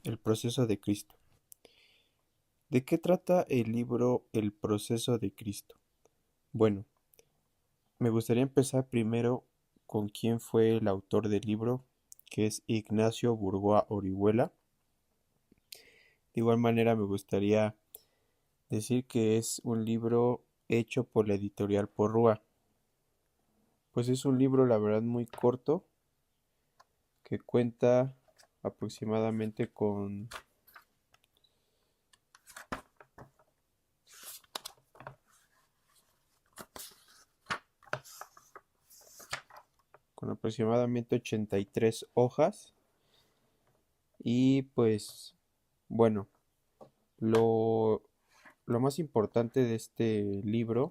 El proceso de Cristo. ¿De qué trata el libro El proceso de Cristo? Bueno, me gustaría empezar primero con quién fue el autor del libro, que es Ignacio Burgoa Orihuela. De igual manera me gustaría decir que es un libro hecho por la editorial Porrúa. Pues es un libro, la verdad, muy corto, que cuenta aproximadamente con aproximadamente 83 hojas. Y pues, bueno, lo, lo más importante de este libro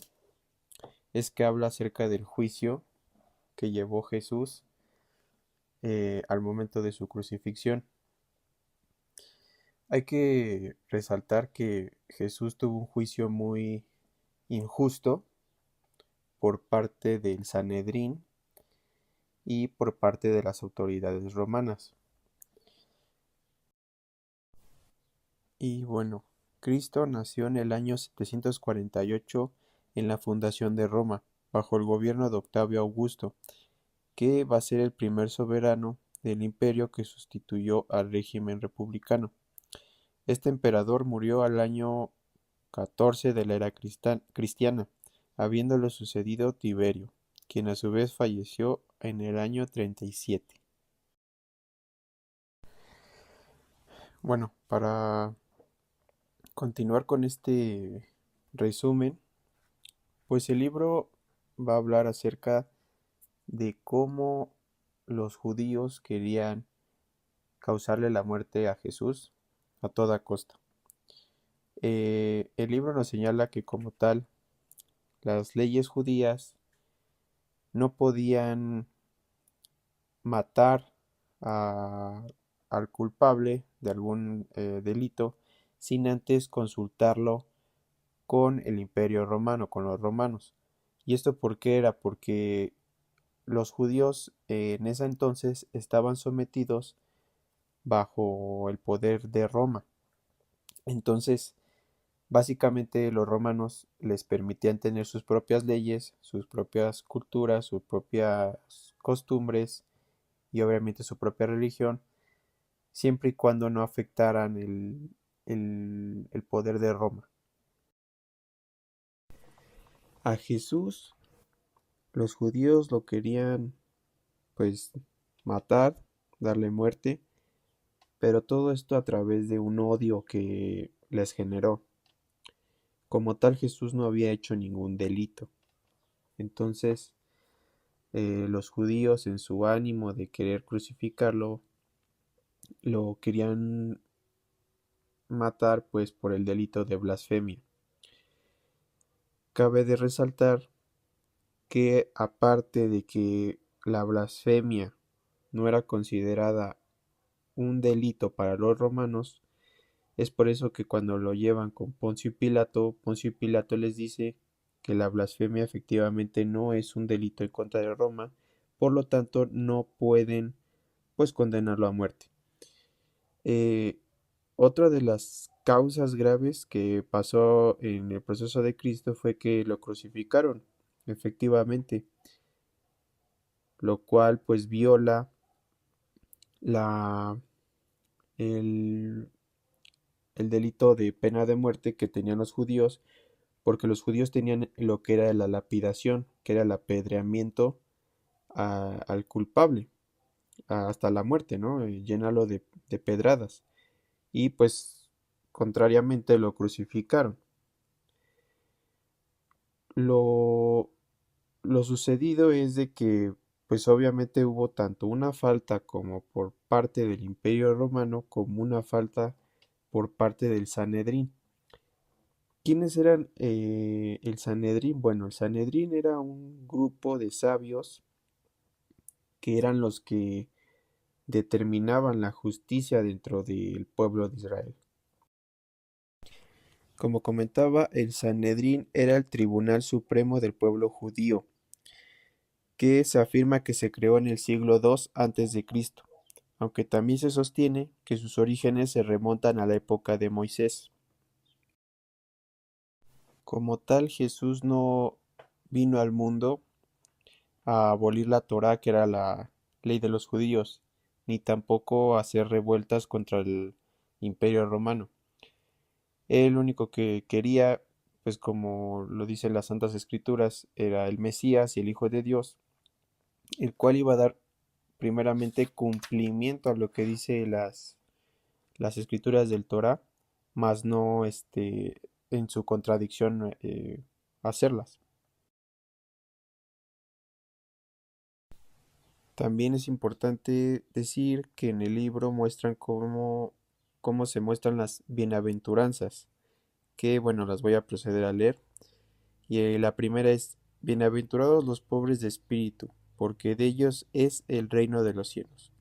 es que habla acerca del juicio que llevó Jesús al momento de su crucifixión. Hay que resaltar que Jesús tuvo un juicio muy injusto por parte del Sanedrín y por parte de las autoridades romanas. Y bueno, Cristo nació en el año 748 en la fundación de Roma, bajo el gobierno de Octavio Augusto, que va a ser el primer soberano del imperio que sustituyó al régimen republicano. Este emperador murió al año 14 de la era cristiana, habiéndolo sucedido Tiberio, quien a su vez falleció en el año 37. Bueno, para continuar con este resumen, pues el libro va a hablar acerca de cómo los judíos querían causarle la muerte a Jesús a toda costa. El libro nos señala que como tal, las leyes judías no podían matar a- al culpable de algún delito sin antes consultarlo con el Imperio Romano, con los romanos. ¿Y esto por qué era? Porque los judíos en ese entonces estaban sometidos bajo el poder de Roma. Entonces, básicamente los romanos les permitían tener sus propias leyes, sus propias culturas, sus propias costumbres y obviamente su propia religión, siempre y cuando no afectaran el poder de Roma. A Jesús los judíos lo querían pues matar, darle muerte, pero todo esto a través de un odio que les generó. Como tal, Jesús no había hecho ningún delito. Entonces, los judíos en su ánimo de querer crucificarlo, lo querían matar pues por el delito de blasfemia. Cabe de resaltar que aparte de que la blasfemia no era considerada un delito para los romanos, es por eso que cuando lo llevan con Poncio Pilato les dice que la blasfemia efectivamente no es un delito en contra de Roma, por lo tanto no pueden pues condenarlo a muerte. Eh, Otra de las causas graves que pasó en el proceso de Cristo fue que lo crucificaron, efectivamente, lo cual pues viola la, el, el delito de pena de muerte que tenían los judíos, porque los judíos tenían lo que era la lapidación, que era el apedreamiento al culpable, hasta la muerte, ¿no? Llénalo de pedradas. Y pues, contrariamente, lo crucificaron. Lo, lo sucedido es de que, pues obviamente hubo tanto una falta como por parte del Imperio Romano, como una falta por parte del Sanedrín. ¿Quiénes eran el Sanedrín? Bueno, el Sanedrín era un grupo de sabios que eran los que determinaban la justicia dentro del pueblo de Israel. Como comentaba, el Sanedrín era el tribunal supremo del pueblo judío, que se afirma que se creó en el siglo II a.C. aunque también se sostiene que sus orígenes se remontan a la época de Moisés. Como tal, Jesús no vino al mundo a abolir la Torá, que era la ley de los judíos, ni tampoco a hacer revueltas contra el Imperio Romano. Él lo único que quería, pues como lo dicen las Santas Escrituras, era el Mesías y el Hijo de Dios, el cual iba a dar primeramente cumplimiento a lo que dice las escrituras del Torá, más no en su contradicción hacerlas. También es importante decir que en el libro muestran cómo se muestran las bienaventuranzas, que bueno, las voy a proceder a leer. Y la primera es, bienaventurados los pobres de espíritu, porque de ellos es el reino de los cielos.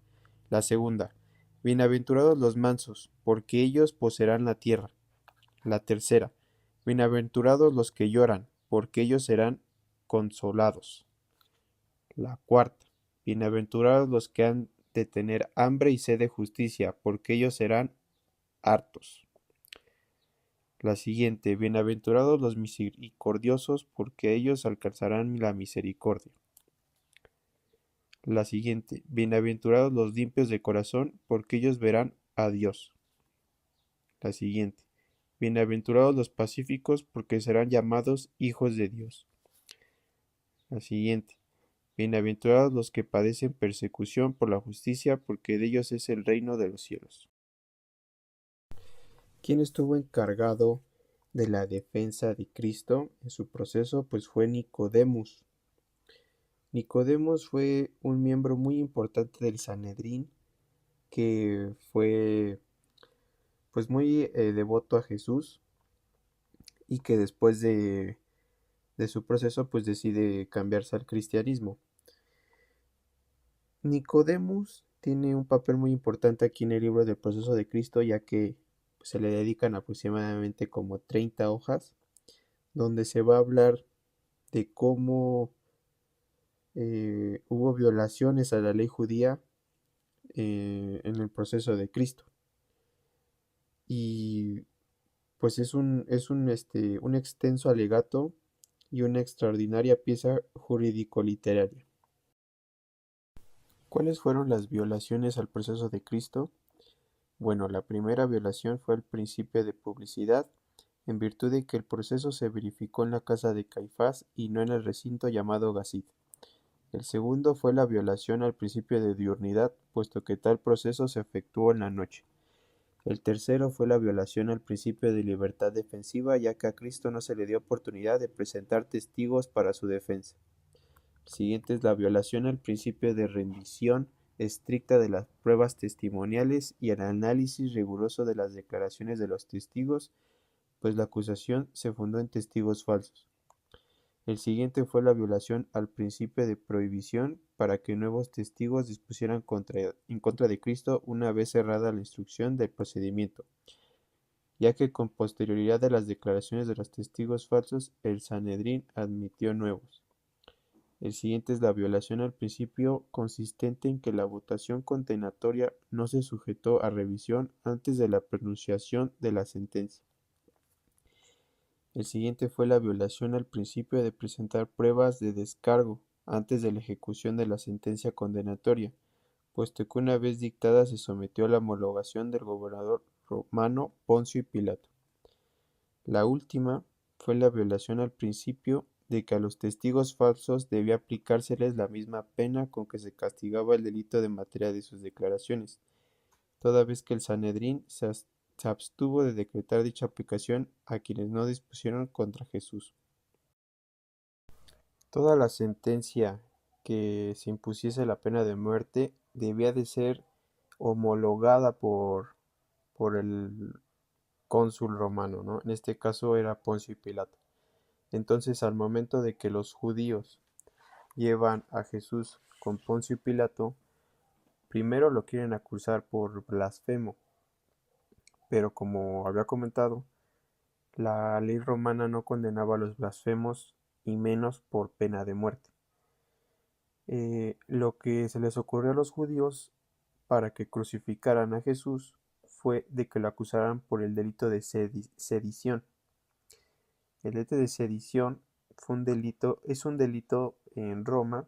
La segunda, bienaventurados los mansos, porque ellos poseerán la tierra. La tercera, bienaventurados los que lloran, porque ellos serán consolados. La cuarta, bienaventurados los que han de tener hambre y sed de justicia, porque ellos serán hartos. La siguiente, bienaventurados los misericordiosos, porque ellos alcanzarán la misericordia. La siguiente, bienaventurados los limpios de corazón, porque ellos verán a Dios. La siguiente, bienaventurados los pacíficos, porque serán llamados hijos de Dios. La siguiente, bienaventurados los que padecen persecución por la justicia, porque de ellos es el reino de los cielos. ¿Quién estuvo encargado de la defensa de Cristo en su proceso? Pues fue Nicodemus. Nicodemus fue un miembro muy importante del Sanedrín que fue pues muy devoto a Jesús y que después de su proceso pues decide cambiarse al cristianismo. Nicodemus tiene un papel muy importante aquí en el libro del proceso de Cristo, ya que pues, se le dedican aproximadamente como 30 hojas donde se va a hablar de cómo hubo violaciones a la ley judía en el proceso de Cristo. Y pues un extenso alegato y una extraordinaria pieza jurídico-literaria. ¿Cuáles fueron las violaciones al proceso de Cristo? Bueno, la primera violación fue el principio de publicidad, en virtud de que el proceso se verificó en la casa de Caifás y no en el recinto llamado Gazit. El segundo fue la violación al principio de diurnidad, puesto que tal proceso se efectuó en la noche. El tercero fue la violación al principio de libertad defensiva, ya que a Cristo no se le dio oportunidad de presentar testigos para su defensa. El siguiente es la violación al principio de rendición estricta de las pruebas testimoniales y el análisis riguroso de las declaraciones de los testigos, pues la acusación se fundó en testigos falsos. El siguiente fue la violación al principio de prohibición para que nuevos testigos dispusieran en contra de Cristo una vez cerrada la instrucción del procedimiento, ya que con posterioridad de las declaraciones de los testigos falsos, el Sanedrín admitió nuevos. El siguiente es la violación al principio consistente en que la votación condenatoria no se sujetó a revisión antes de la pronunciación de la sentencia. El siguiente fue la violación al principio de presentar pruebas de descargo antes de la ejecución de la sentencia condenatoria, puesto que una vez dictada se sometió a la homologación del gobernador romano Poncio Pilato. La última fue la violación al principio de que a los testigos falsos debía aplicárseles la misma pena con que se castigaba el delito de materia de sus declaraciones, toda vez que el Sanedrín se abstuvo de decretar dicha aplicación a quienes no dispusieron contra Jesús. Toda la sentencia que se impusiese la pena de muerte debía de ser homologada por el cónsul romano, ¿no? En este caso era Poncio Pilato. Entonces, al momento de que los judíos llevan a Jesús con Poncio Pilato, primero lo quieren acusar por blasfemo, pero como había comentado, la ley romana no condenaba a los blasfemos y menos por pena de muerte. Lo que se les ocurrió a los judíos para que crucificaran a Jesús fue de que lo acusaran por el delito de sedición. El delito de sedición es un delito en Roma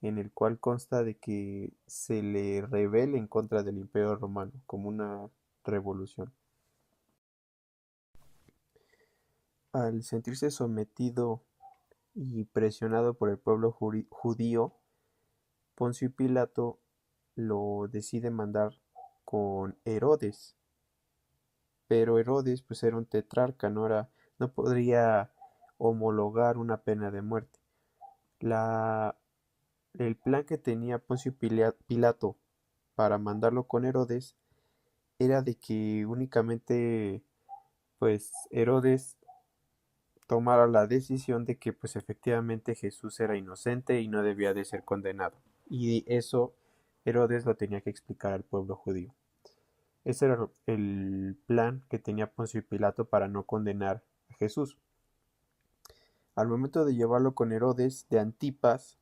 en el cual consta de que se le rebele en contra del Imperio Romano, como una revolución. Al sentirse sometido y presionado por el pueblo judío, Poncio Pilato lo decide mandar con Herodes, pero Herodes pues era un tetrarca, no podría homologar una pena de muerte. El plan que tenía Poncio Pilato para mandarlo con Herodes era de que únicamente pues Herodes tomara la decisión de que pues efectivamente Jesús era inocente y no debía de ser condenado. Y eso Herodes lo tenía que explicar al pueblo judío. Ese era el plan que tenía Poncio Pilato para no condenar a Jesús. Al momento de llevarlo con Herodes de Antipas,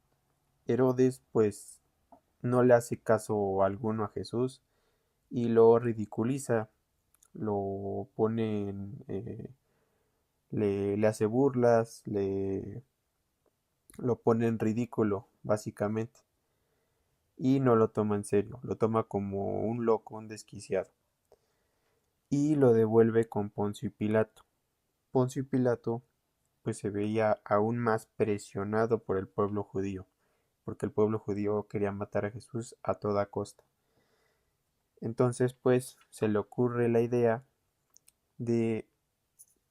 Herodes pues no le hace caso alguno a Jesús y lo ridiculiza, lo pone le hace burlas, lo pone en ridículo, básicamente. Y no lo toma en serio, lo toma como un loco, un desquiciado. Y lo devuelve con Poncio Pilato. Poncio Pilato pues se veía aún más presionado por el pueblo judío, porque el pueblo judío quería matar a Jesús a toda costa. Entonces pues se le ocurre la idea de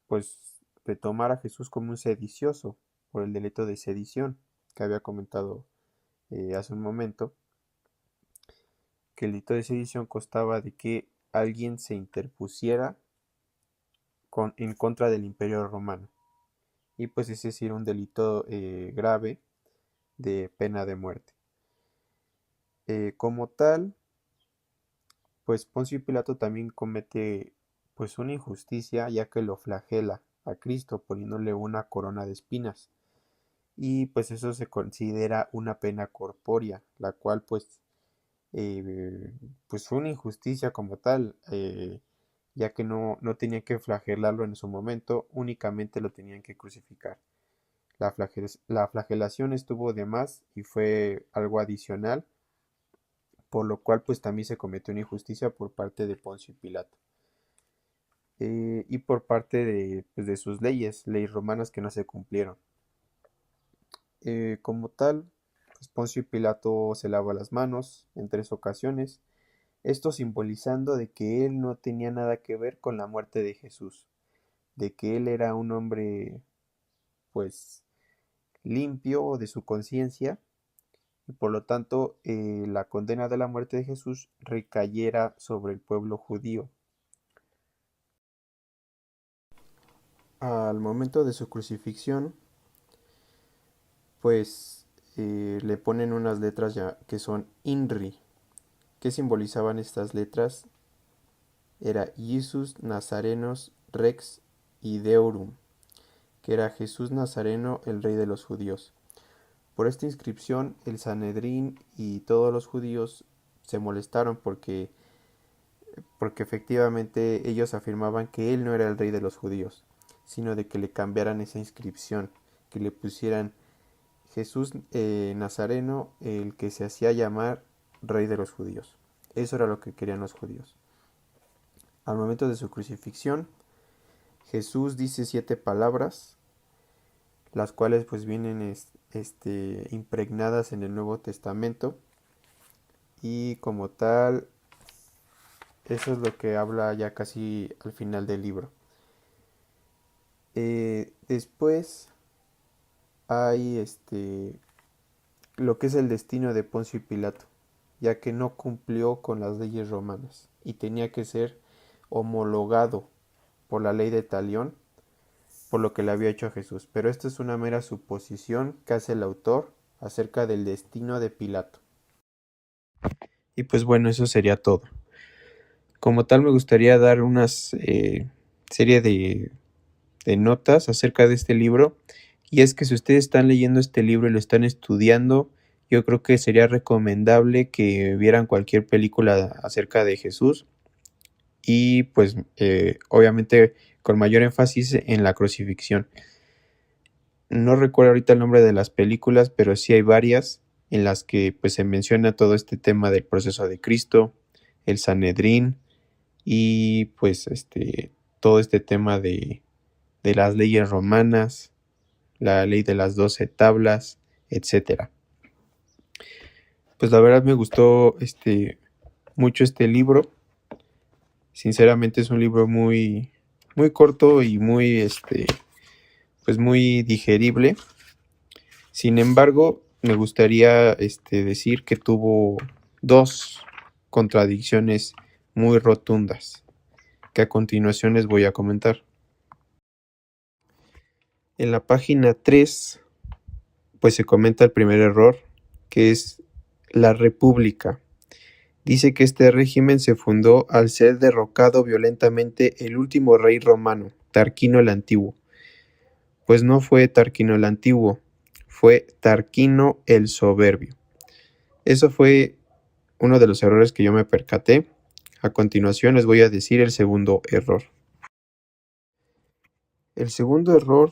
pues de tomar a Jesús como un sedicioso por el delito de sedición que había comentado hace un momento, que el delito de sedición constaba de que alguien se interpusiera en contra del Imperio Romano, y pues ese sí era un delito grave de pena de muerte. Como tal, pues Poncio Pilato también comete pues una injusticia, ya que lo flagela a Cristo poniéndole una corona de espinas, y pues eso se considera una pena corpórea, la cual pues fue una injusticia como tal, ya que no tenían que flagelarlo en su momento, únicamente lo tenían que crucificar. La flagelación estuvo de más y fue algo adicional, por lo cual pues también se cometió una injusticia por parte de Poncio Pilato. Y por parte pues, de sus leyes romanas que no se cumplieron. Como tal, pues Poncio Pilato se lava las manos en 3 ocasiones, esto simbolizando de que él no tenía nada que ver con la muerte de Jesús, de que él era un hombre pues limpio de su conciencia, y por lo tanto la condena de la muerte de Jesús recayera sobre el pueblo judío. Al momento de su crucifixión, pues le ponen unas letras ya que son INRI. ¿Qué simbolizaban estas letras? Era Iesus Nazarenos Rex Ideorum, que era Jesús Nazareno, el rey de los judíos. Por esta inscripción, el Sanedrín y todos los judíos se molestaron porque efectivamente ellos afirmaban que él no era el rey de los judíos, sino de que le cambiaran esa inscripción, que le pusieran Jesús Nazareno, el que se hacía llamar rey de los judíos. Eso era lo que querían los judíos. Al momento de su crucifixión, Jesús dice 7 palabras, las cuales pues vienen impregnadas en el Nuevo Testamento, y como tal eso es lo que habla ya casi al final del libro. Después hay lo que es el destino de Poncio Pilato, ya que no cumplió con las leyes romanas y tenía que ser homologado por la ley de Talión por lo que le había hecho a Jesús. Pero esto es una mera suposición que hace el autor acerca del destino de Pilato. Y pues bueno, eso sería todo. Como tal, me gustaría dar una serie de notas acerca de este libro. Y es que si ustedes están leyendo este libro y lo están estudiando, yo creo que sería recomendable que vieran cualquier película acerca de Jesús y pues obviamente con mayor énfasis en la crucifixión. No recuerdo ahorita el nombre de las películas, pero sí hay varias en las que pues se menciona todo este tema del proceso de Cristo, el Sanedrín y pues todo este tema de las leyes romanas, la ley de las 12 tablas, etcétera. Pues la verdad me gustó mucho este libro. Sinceramente es un libro muy muy corto y muy pues muy digerible. Sin embargo, me gustaría decir que tuvo dos contradicciones muy rotundas, que a continuación les voy a comentar. En la página 3, pues se comenta el primer error, que es la República. Dice que este régimen se fundó al ser derrocado violentamente el último rey romano, Tarquino el Antiguo. Pues no fue Tarquino el Antiguo, fue Tarquino el Soberbio. Eso fue uno de los errores que yo me percaté. A continuación les voy a decir el segundo error. El segundo error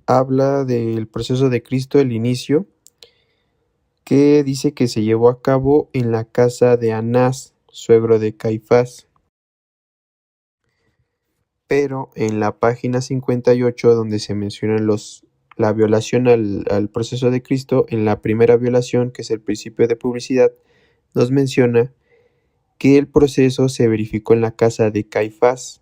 habla del proceso de Cristo, el inicio, que dice que se llevó a cabo en la casa de Anás, suegro de Caifás. Pero en la página 58, donde se mencionan la violación al proceso de Cristo, en la primera violación, que es el principio de publicidad, nos menciona que el proceso se verificó en la casa de Caifás.